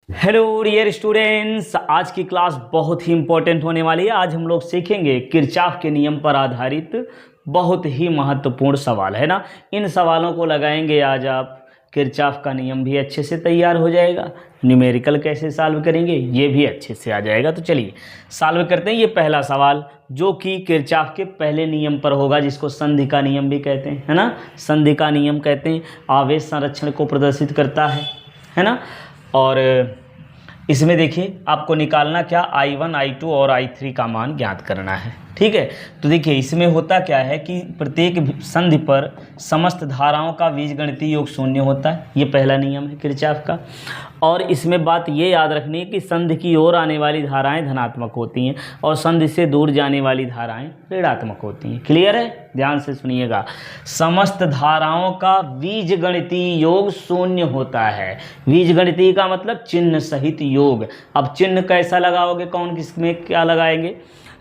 Hello dear students, आज की class बहुत ही इंपॉर्टेंट होने वाली है। आज हम लोग सीखेंगे किरचॉफ के नियम पर आधारित बहुत ही महत्वपूर्ण सवाल है ना। इन सवालों को लगाएंगे आज आप, किरचॉफ का नियम भी अच्छे से तैयार हो जाएगा। न्यूमेरिकल कैसे सॉल्व करेंगे ये भी अच्छे से आ जाएगा। तो चलिए सॉल्व करते हैं। ये पहला सवाल जो कि किरचॉफ के पहले नियम पर होगा, जिसको संधि का नियम भी कहते हैं, है ना। संधि का नियम कहते हैं, आवेश संरक्षण को प्रदर्शित करता है ना। और इसमें देखिए आपको निकालना क्या, I1, I2 और I3 का मान ज्ञात करना है। ठीक है, तो देखिए इसमें होता क्या है कि प्रत्येक संधि पर समस्त धाराओं का बीजगणितीय योग शून्य होता है। ये पहला नियम है किरचॉफ का। और इसमें बात ये याद रखनी है कि संधि की ओर आने वाली धाराएं धनात्मक होती हैं और संधि से दूर जाने वाली धाराएं ऋणात्मक होती हैं। क्लियर है, ध्यान से सुनिएगा। समस्त धाराओं का बीजगणितीय योग शून्य होता है। बीजगणितीय का मतलब चिन्ह सहित योग। अब चिन्ह कैसा लगाओगे, कौन किसमें क्या लगाएंगे।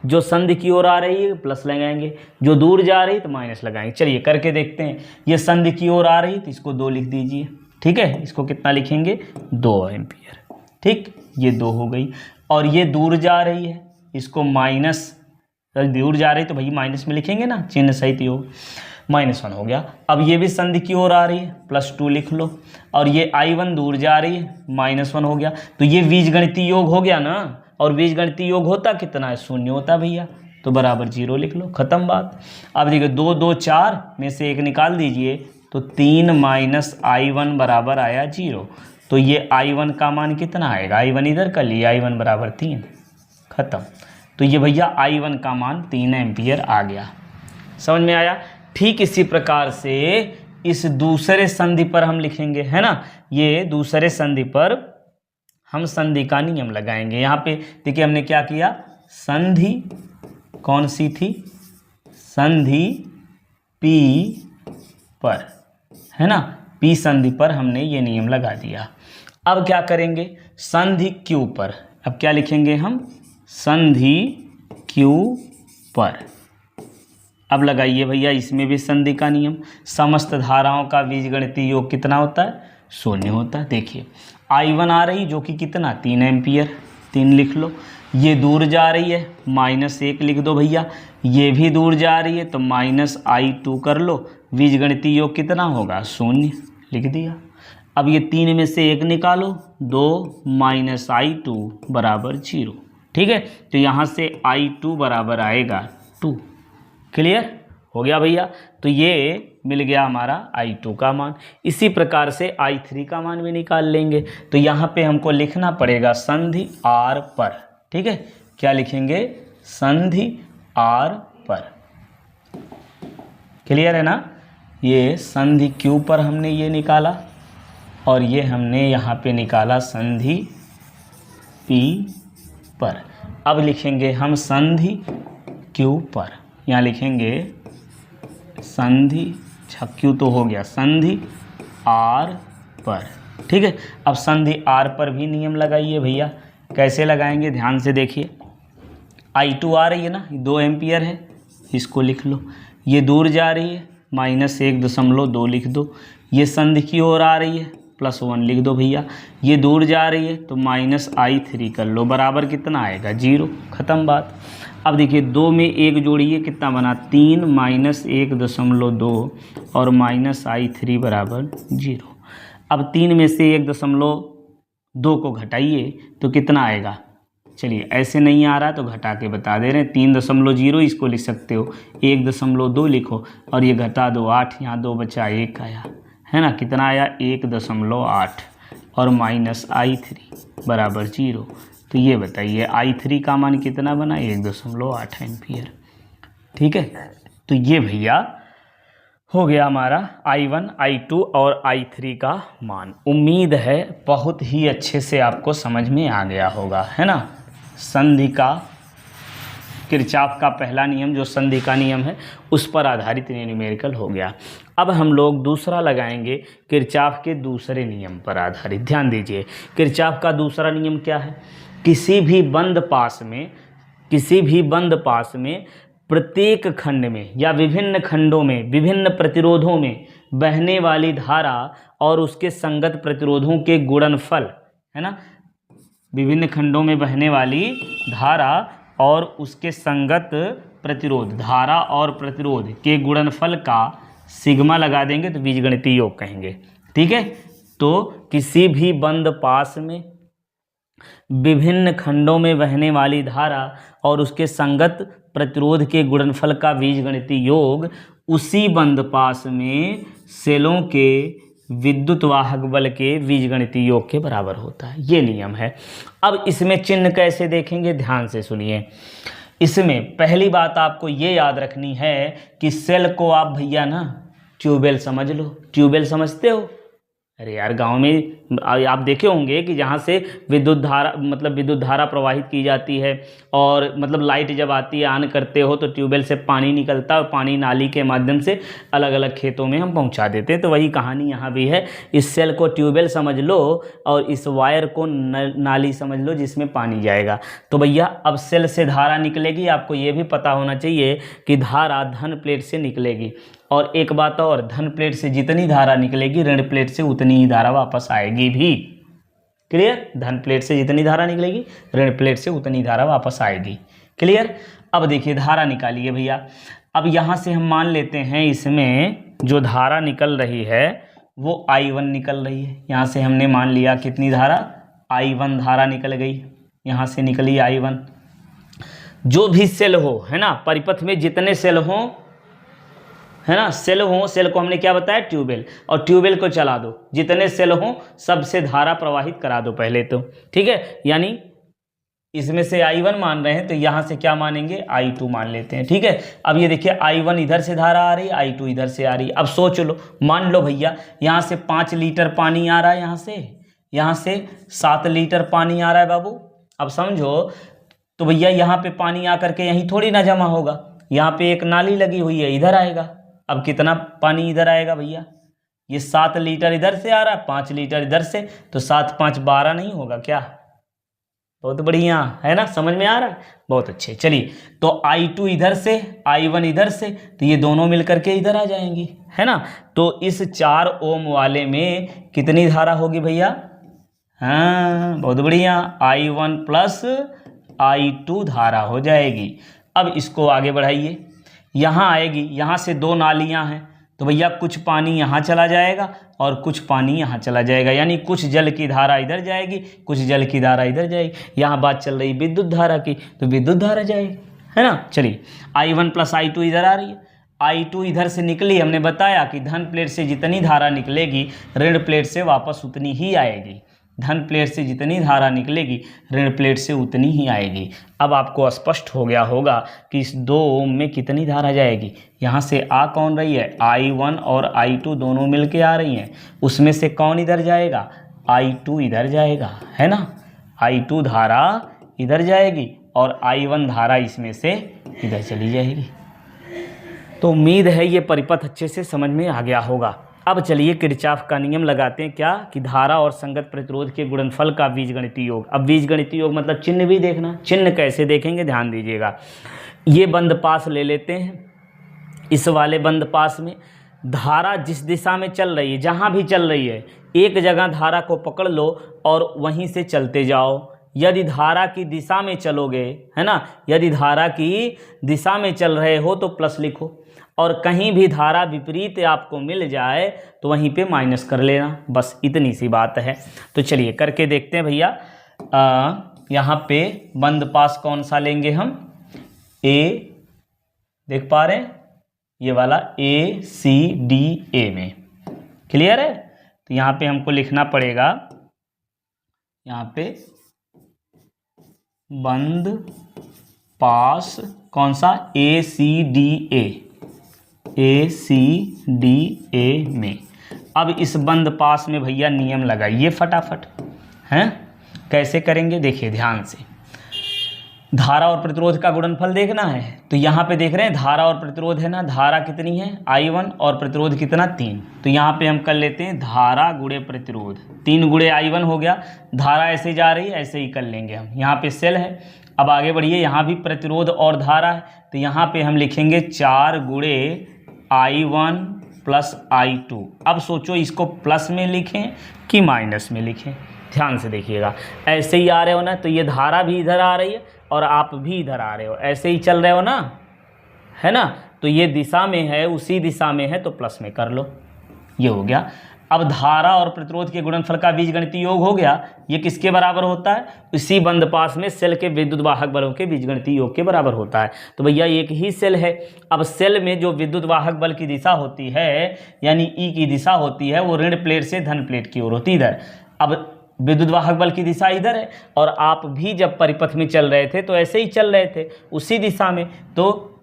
जो संधि की ओर आ रही है प्लस लगाएंगे, जो दूर जा रही तो माइनस लगाएंगे। चलिए करके देखते हैं। ये संधि की ओर आ रही तो इसको 2 लिख दीजिए। ठीक है, इसको कितना लिखेंगे, 2 एम्पियर। ठीक, ये 2 हो गई। और ये दूर जा रही है, इसको माइनस, दूर जा रही तो भाई माइनस में लिखेंगे ना, चिन्ह सहित योग, -1 हो गया। अब ये भी संधि की ओर आ रही है, +2 लिख लो। और ये I1 दूर जा रही है, -1 हो गया। तो ये बीजगणितीय योग हो गया ना। और बीजगणितीय योग होता कितना है, 0 होता भैया, तो बराबर 0 लिख लो, खत्म बात। अब देखिए 2, 2, 4 में से 1 निकाल दीजिए तो 3 - I1 बराबर आया 0। तो ये I1 का मान कितना आएगा, I1 इधर कर लिए, I1 बराबर 3, खत्म। तो ये भैया I1 का मान 3 एम्पियर आ गया। समझ में आया। ठीक इसी प्रकार से इस दूसरे संधि पर हम लिखेंगे, है ना। ये दूसरे संधि पर हम संधि का नियम लगाएंगे। यहाँ पे देखिए हमने क्या किया, संधि कौन सी थी, संधि P पर, है ना। P संधि पर हमने ये नियम लगा दिया। अब क्या करेंगे, संधि Q पर। अब क्या लिखेंगे हम, संधि Q पर। अब लगाइए भैया इसमें भी संधि का नियम। समस्त धाराओं का बीजगणितीय योग कितना होता है, 0 होता है। देखिए I1 आ रही जो कि कितना, 3 एम्पियर, 3 लिख लो। ये दूर जा रही है, -1 लिख दो भैया। ये भी दूर जा रही है तो -I2 कर लो। बीजगणितीय योग कितना होगा, 0 लिख दिया। अब ये 3 में से 1 निकालो, 2 - I2 बराबर 0। ठीक है, तो यहाँ से I2 बराबर आएगा 2। क्लियर हो गया भैया। तो ये मिल गया हमारा I2 का मान। इसी प्रकार से I3 का मान भी निकाल लेंगे। तो यहाँ पे हमको लिखना पड़ेगा संधि R पर। ठीक है, क्या लिखेंगे, संधि R पर। क्लियर है ना। ये संधि Q पर हमने ये निकाला और ये हमने यहाँ पे निकाला संधि P पर। अब लिखेंगे हम संधि Q पर। यहाँ लिखेंगे संधि Q तो हो गया, संधि R पर। ठीक है, अब संधि R पर भी नियम लगाइए भैया। कैसे लगाएंगे, ध्यान से देखिए। I2 आ रही है ना, 2 एम्पियर है, इसको लिख लो। ये दूर जा रही है, -1.2 लिख दो। ये संधि की ओर आ रही है, +1 लिख दो भैया। ये दूर जा रही है तो -I3 कर लो, बराबर कितना आएगा, 0, खत्म बात। अब देखिए 2 में 1 जोड़िए, कितना बना, 3 - 1.2 और -I3 बराबर 0। अब 3 में से 1.2 को घटाइए तो कितना आएगा। चलिए ऐसे नहीं आ रहा तो घटा के बता दे रहे हैं, 3.0 इसको लिख सकते हो, 1.2 लिखो और ये घटा दो 8, यहाँ 2 बचा 1 आया, है ना। कितना आया, 1.8 और -I3 बराबर 0। तो ये बताइए I3 का मान कितना बना, 1.8 एम्पियर। ठीक है, तो ये भैया हो गया हमारा I1, I2 और I3 का मान। उम्मीद है बहुत ही अच्छे से आपको समझ में आ गया होगा, है ना। संधि का, किरचॉफ का पहला नियम जो संधि का नियम है उस पर आधारित न्यूमेरिकल हो गया। अब हम लोग दूसरा लगाएंगे किरचॉफ के दूसरे नियम पर आधारित। ध्यान दीजिए, किरचॉफ का दूसरा नियम क्या है, किसी भी बंद पास में प्रत्येक खंड में या विभिन्न खंडों में विभिन्न प्रतिरोधों में बहने वाली धारा और उसके संगत प्रतिरोधों के गुणनफल, है ना, विभिन्न खंडों में बहने वाली धारा और उसके संगत प्रतिरोध, धारा और प्रतिरोध के गुणनफल का सिग्मा लगा देंगे तो बीजगणितीय योग कहेंगे। ठीक है, तो किसी भी बंद पास में विभिन्न खंडों में बहने वाली धारा और उसके संगत प्रतिरोध के गुणनफल का बीजगणितीय योग उसी बंद पास में सेलों के विद्युत वाहक बल के बीजगणितीय योग के बराबर होता है। ये नियम है। अब इसमें चिन्ह कैसे देखेंगे, ध्यान से सुनिए। इसमें पहली बात आपको ये याद रखनी है कि सेल को आप भैया ना ट्यूबवेल समझ लो। ट्यूबवेल समझते हो? अरे यार, गांव में आप देखे होंगे कि जहाँ से विद्युत धारा प्रवाहित की जाती है और मतलब लाइट जब आती है ऑन करते हो तो ट्यूबवेल से पानी निकलता है और पानी नाली के माध्यम से अलग अलग खेतों में हम पहुँचा देते हैं। तो वही कहानी यहाँ भी है। इस सेल को ट्यूबवेल समझ लो और इस वायर को नाली समझ लो जिसमें पानी जाएगा। तो भैया अब सेल से धारा निकलेगी, आपको ये भी पता होना चाहिए कि धारा धन प्लेट से निकलेगी। और एक बात और, धन प्लेट से जितनी धारा निकलेगी ऋण प्लेट से उतनी ही धारा वापस आएगी भी। क्लियर? धन प्लेट से जितनी धारा निकलेगी ऋण प्लेट से उतनी धारा वापस आएगी। क्लियर? अब देखिए धारा निकालिए भैया। अब यहाँ से हम मान लेते हैं इसमें जो धारा निकल रही है वो I1 निकल रही है। यहाँ से हमने मान लिया कितनी धारा, I1 धारा निकल गई। यहाँ से निकली I1। जो भी सेल हो, है ना, परिपथ में जितने सेल हों, है ना, सेल को हमने क्या बताया, ट्यूबवेल, और ट्यूबवेल को चला दो। जितने सेल हों सबसे धारा प्रवाहित करा दो पहले तो। ठीक है, यानी इसमें से I1 मान रहे हैं तो यहाँ से क्या मानेंगे, I2 मान लेते हैं। ठीक है, अब ये देखिए I1 इधर से धारा आ रही है, I2 इधर से आ रही है। अब सोच लो, मान लो भैया यहाँ से 5 लीटर पानी आ रहा है, यहाँ से 7 लीटर पानी आ रहा है बाबू। अब समझो तो भैया यहाँ पे पानी आकर के यहीं थोड़ी ना जमा होगा, यहाँ पे एक नाली लगी हुई है, इधर आएगा। अब कितना पानी इधर आएगा भैया, ये 7 लीटर इधर से आ रहा है, 5 लीटर इधर से, तो 7 5 12 नहीं होगा क्या? बहुत बढ़िया, है ना, समझ में आ रहा है, बहुत अच्छे। चलिए, तो I2 इधर से, I1 इधर से, तो ये दोनों मिलकर के इधर आ जाएंगी, है ना। तो इस 4 ओम वाले में कितनी धारा होगी भैया? हाँ, बहुत बढ़िया, I1 प्लस I2 धारा हो जाएगी। अब इसको आगे बढ़ाइए, यहाँ आएगी, यहाँ से 2 नालियाँ हैं तो भैया कुछ पानी यहाँ चला जाएगा और कुछ पानी यहाँ चला जाएगा, यानी कुछ जल की धारा इधर जाएगी, कुछ जल की धारा इधर जाएगी। यहाँ बात चल रही विद्युत धारा की, तो विद्युत धारा जाएगी, है ना। चलिए, I1 प्लस I2 इधर आ रही है, I2 इधर से निकली। हमने बताया कि धन प्लेट से जितनी धारा निकलेगी ऋण प्लेट से वापस उतनी ही आएगी। धन प्लेट से जितनी धारा निकलेगी ऋण प्लेट से उतनी ही आएगी। अब आपको स्पष्ट हो गया होगा कि इस 2 ओम में कितनी धारा जाएगी। यहाँ से आ कौन रही है, I1 और I2 दोनों मिल के आ रही हैं, उसमें से कौन इधर जाएगा, I2 इधर जाएगा, है ना। I2 धारा इधर जाएगी और I1 धारा इसमें से इधर चली जाएगी। तो उम्मीद है ये परिपथ अच्छे से समझ में आ गया होगा। अब चलिए किरचॉफ का नियम लगाते हैं, क्या कि धारा और संगत प्रतिरोध के गुणनफल का बीजगणितीय योग। अब बीजगणितीय योग मतलब चिन्ह भी देखना। चिन्ह कैसे देखेंगे, ध्यान दीजिएगा। ये बंद पास ले लेते हैं। इस वाले बंद पास में धारा जिस दिशा में चल रही है, जहाँ भी चल रही है, एक जगह धारा को पकड़ लो और वहीं से चलते जाओ। यदि धारा की दिशा में चलोगे, है ना, यदि धारा की दिशा में चल रहे हो तो प्लस लिखो, और कहीं भी धारा विपरीत आपको मिल जाए तो वहीं पे माइनस कर लेना। बस इतनी सी बात है। तो चलिए करके देखते हैं भैया। यहाँ पे बंद पास कौन सा लेंगे हम, ए, देख पा रहे हैं, ये वाला ACDA में। क्लियर है? तो यहाँ पे हमको लिखना पड़ेगा, यहाँ पे बंद पास कौन सा, ACDA में। अब इस बंद पास में भैया नियम लगाइए फटाफट, हैं? कैसे करेंगे देखिए ध्यान से। धारा और प्रतिरोध का गुणनफल देखना है, तो यहाँ पे देख रहे हैं धारा और प्रतिरोध है ना, धारा कितनी है I1 और प्रतिरोध कितना 3। तो यहाँ पे हम कर लेते हैं धारा गुणे प्रतिरोध, 3 गुणे I1 हो गया। धारा ऐसे जा रही है, ऐसे ही कर लेंगे हम। यहाँ पे सेल है, अब आगे बढ़िए, यहाँ भी प्रतिरोध और धारा है, तो यहाँ पे हम लिखेंगे 4 गुणे I1 प्लस I2। अब सोचो इसको प्लस में लिखें कि माइनस में लिखें। ध्यान से देखिएगा, ऐसे ही आ रहे हो ना, तो ये धारा भी इधर आ रही है और आप भी इधर आ रहे हो, ऐसे ही चल रहे हो ना, है ना। तो ये दिशा में है, उसी दिशा में है, तो प्लस में कर लो, ये हो गया। अब धारा और प्रतिरोध के गुणनफल का बीजगणितीय योग हो गया। ये किसके बराबर होता है? इसी बंद पास में सेल के विद्युत वाहक बलों के बीजगणितीय योग के बराबर होता है। तो भैया एक ही सेल है, अब सेल में जो विद्युत वाहक बल की दिशा होती है, यानी ई की दिशा होती है, वो ऋण प्लेट से धन प्लेट की ओर होती है इधर। अब विद्युत वाहक बल की दिशा इधर है, और आप भी जब परिपथ में चल रहे थे तो ऐसे ही चल रहे थे उसी दिशा में, तो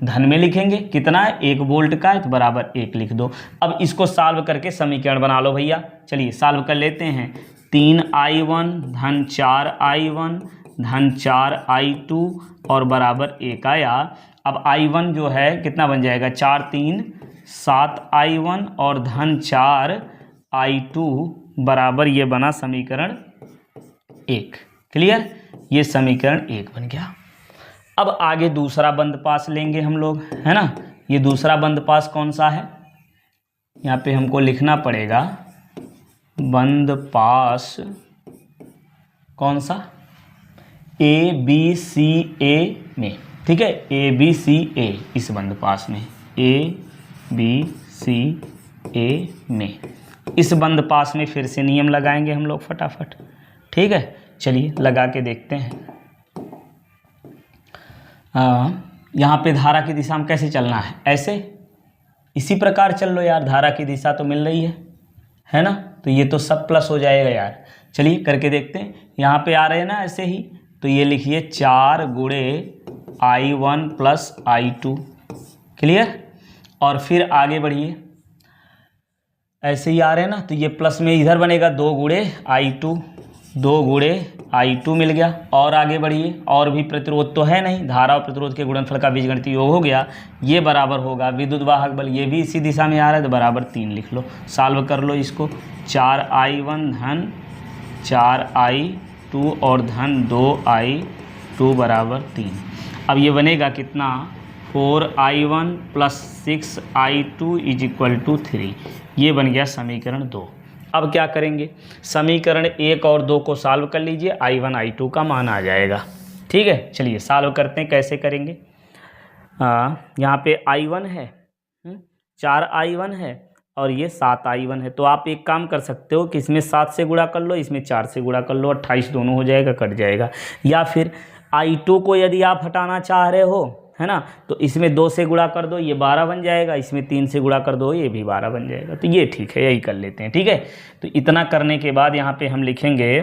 धन में लिखेंगे, कितना है 1 वोल्ट का है, तो बराबर 1 लिख दो। अब इसको सॉल्व करके समीकरण बना लो भैया। चलिए सॉल्व कर लेते हैं। 3i1 धन 4i1 धन 4i2 और बराबर 1 आया। अब i1 जो है कितना बन जाएगा, 4 3 7i1 और धन 4i2 बराबर ये बना समीकरण 1। क्लियर, ये समीकरण 1 बन गया। अब आगे दूसरा बंद पास लेंगे हम लोग, है ना। ये दूसरा बंद पास कौन सा है, यहाँ पे हमको लिखना पड़ेगा बंद पास कौन सा, ए बी सी ए में, ठीक है, ए बी सी ए, इस बंद पास में ए बी सी ए में, इस बंद पास में फिर से नियम लगाएंगे हम लोग फटाफट। ठीक है, चलिए लगा के देखते हैं। यहाँ पे धारा की दिशा में कैसे चलना है, ऐसे इसी प्रकार चल लो यार, धारा की दिशा तो मिल रही है ना। तो ये तो सब प्लस हो जाएगा यार। चलिए करके देखते हैं। यहाँ पे आ रहे हैं ना ऐसे ही, तो ये लिखिए 4 गुणे i1 प्लस i2। क्लियर, और फिर आगे बढ़िए, ऐसे ही आ रहे हैं ना, तो ये प्लस में इधर बनेगा 2 गुणे i2, 2 गुणे i2 मिल गया। और आगे बढ़िए, और भी प्रतिरोध तो है नहीं, धारा और प्रतिरोध के गुणनफल का बीजगणितीय योग हो गया। ये बराबर होगा विद्युत वाहक बल, ये भी इसी दिशा में आ रहा है, तो बराबर 3 लिख लो। सॉल्व कर लो इसको, 4i1 धन 4i2 और धन 2i2 बराबर 3। अब ये बनेगा कितना, 4i1 plus 6i2 is equal to 3। ये बन गया समीकरण 2। अब क्या करेंगे, समीकरण 1 और 2 को सॉल्व कर लीजिए, i1 i2 का मान आ जाएगा। ठीक है, चलिए सॉल्व करते हैं, कैसे करेंगे। यहाँ पे i1 है, 4i1 है और ये 7i1 है। तो आप एक काम कर सकते हो कि इसमें 7 से गुणा कर लो, इसमें 4 से गुणा कर लो, 28 दोनों हो जाएगा, कट जाएगा। या फिर i2 को यदि आप हटाना चाह रहे हो, है ना, तो इसमें 2 से गुणा कर दो, ये 12 बन जाएगा, इसमें 3 से गुणा कर दो, ये भी 12 बन जाएगा। तो ये ठीक है, यही कर लेते हैं। ठीक है, तो इतना करने के बाद यहाँ पे हम लिखेंगे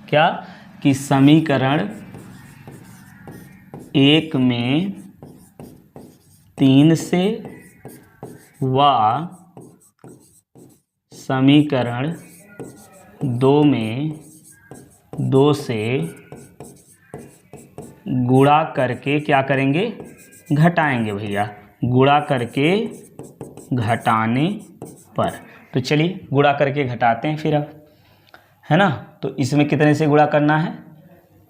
क्या, कि समीकरण 1 में 3 से व समीकरण 2 में 2 से गुणा करके क्या करेंगे, घटाएंगे भैया, गुणा करके घटाने पर। तो चलिए गुणा करके घटाते हैं फिर, अब है ना। तो इसमें कितने से गुणा करना है,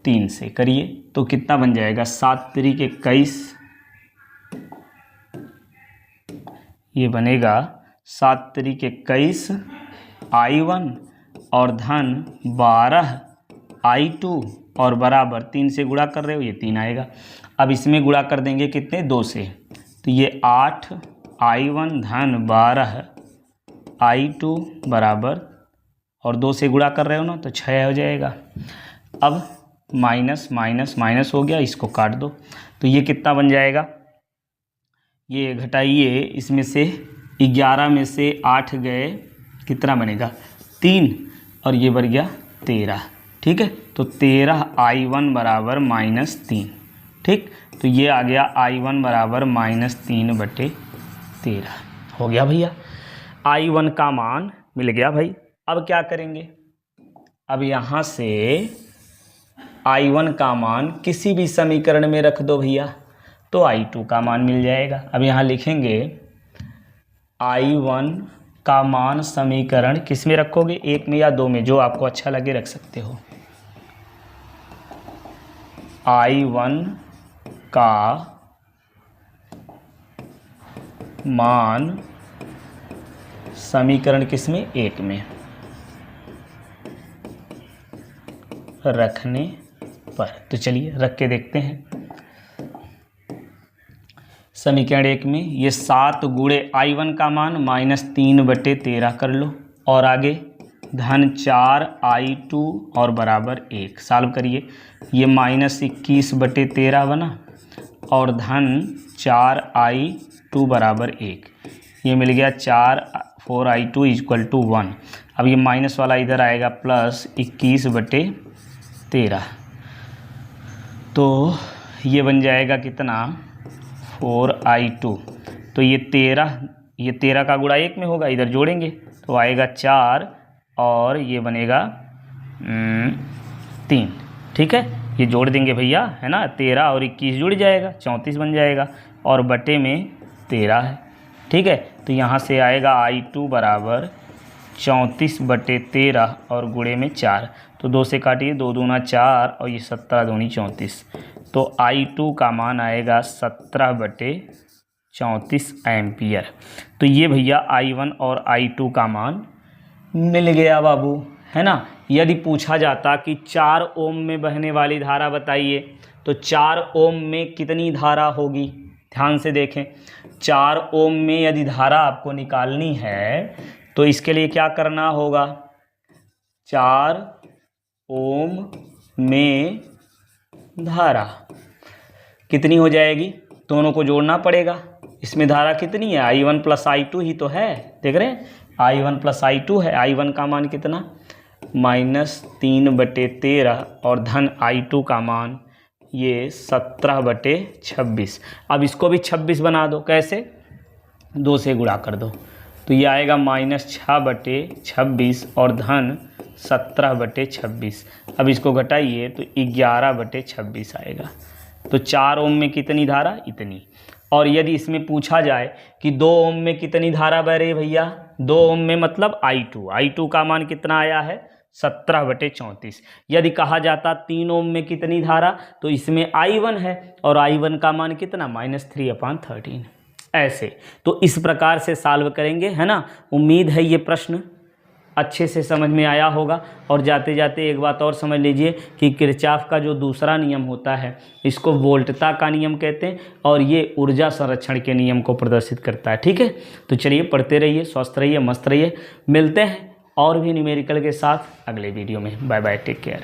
3 से करिए, तो कितना बन जाएगा, 7 3 21, ये बनेगा 7 3 21 i1 और धन 12 i2 और बराबर 3 से गुणा कर रहे हो, ये 3 आएगा। अब इसमें गुणा कर देंगे कितने, 2 से, तो ये 8 i1 धन 12 i2 बराबर, और 2 से गुणा कर रहे हो ना, तो 6 हो जाएगा। अब माइनस माइनस माइनस हो गया, इसको काट दो, तो ये कितना बन जाएगा, ये घटाइए, इसमें से 11 में से 8 गए, कितना बनेगा 3, और ये बढ़ गया 13। ठीक है, तो 13i1 बराबर -3। ठीक, तो ये आ गया i1 बराबर -3/13 हो गया भैया। i1 का मान मिल गया भाई। अब क्या करेंगे, अब यहाँ से i1 का मान किसी भी समीकरण में रख दो भैया, तो i2 का मान मिल जाएगा। अब यहाँ लिखेंगे i1 का मान समीकरण किस में रखोगे, 1 में या 2 में, जो आपको अच्छा लगे रख सकते हो। i1 का मान समीकरण किस में, 1 में। रखने पर। तो चलिए रख के देखते हैं। समीकरण 1 में ये 7 गुणे I1 का मान -3/13 कर लो, और आगे धन 4I2 और बराबर 1 सॉल्व करिए। ये -21/13 बना और धन 4I2 बराबर 1, ये मिल गया 4I2 = 1। अब ये माइनस वाला इधर आएगा प्लस 21/13, तो ये बन जाएगा कितना 4I2। तो ये 13 का गुणा 1 में होगा, इधर जोड़ेंगे तो आएगा 4 और ये बनेगा 3। ठीक है, ये जोड़ देंगे भैया, है ना। 13 और 21 जुड़ जाएगा, 34 बन जाएगा, और बटे में 13 है। ठीक है, तो यहाँ से आएगा I2 बराबर 34/13 और गुणे में 4, तो 2 से काटिए, 2 दूना 4 और ये 17 दूनी 34, तो I2 का मान आएगा 17/34 एम्पियर। तो ये भैया I1 और I2 का मान मिल गया बाबू, है ना। यदि पूछा जाता कि 4 ओम में बहने वाली धारा बताइए, तो 4 ओम में कितनी धारा होगी, ध्यान से देखें। 4 ओम में यदि धारा आपको निकालनी है तो इसके लिए क्या करना होगा, 4 ओम में धारा कितनी हो जाएगी, दोनों को जोड़ना पड़ेगा। इसमें धारा कितनी है, I1 + I2 ही तो है, देख रहे हैं, I1 + I2 है। I1 का मान कितना -3/13 और धन I2 का मान ये 17/26। अब इसको भी 26 बना दो, कैसे, 2 से गुणा कर दो, तो ये आएगा -6/26 और धन 17/26। अब इसको घटाइए तो 11/26 आएगा। तो 4 ओम में कितनी धारा, इतनी। और यदि इसमें पूछा जाए कि 2 ओम में कितनी धारा बह रही भैया, 2 ओम में मतलब I2 का मान कितना आया है 17/34। यदि कहा जाता 3 ओम में कितनी धारा, तो इसमें I1 है और I1 का मान कितना -3/13। ऐसे तो इस प्रकार से सॉल्व करेंगे, है ना। उम्मीद है ये प्रश्न अच्छे से समझ में आया होगा। और जाते जाते एक बात और समझ लीजिए कि किरचॉफ का जो दूसरा नियम होता है, इसको वोल्टता का नियम कहते हैं, और ये ऊर्जा संरक्षण के नियम को प्रदर्शित करता है। ठीक है, तो चलिए पढ़ते रहिए, स्वस्थ रहिए, मस्त रहिए। मिलते हैं और भी न्यूमेरिकल के साथ अगले वीडियो में। Bye bye, take care.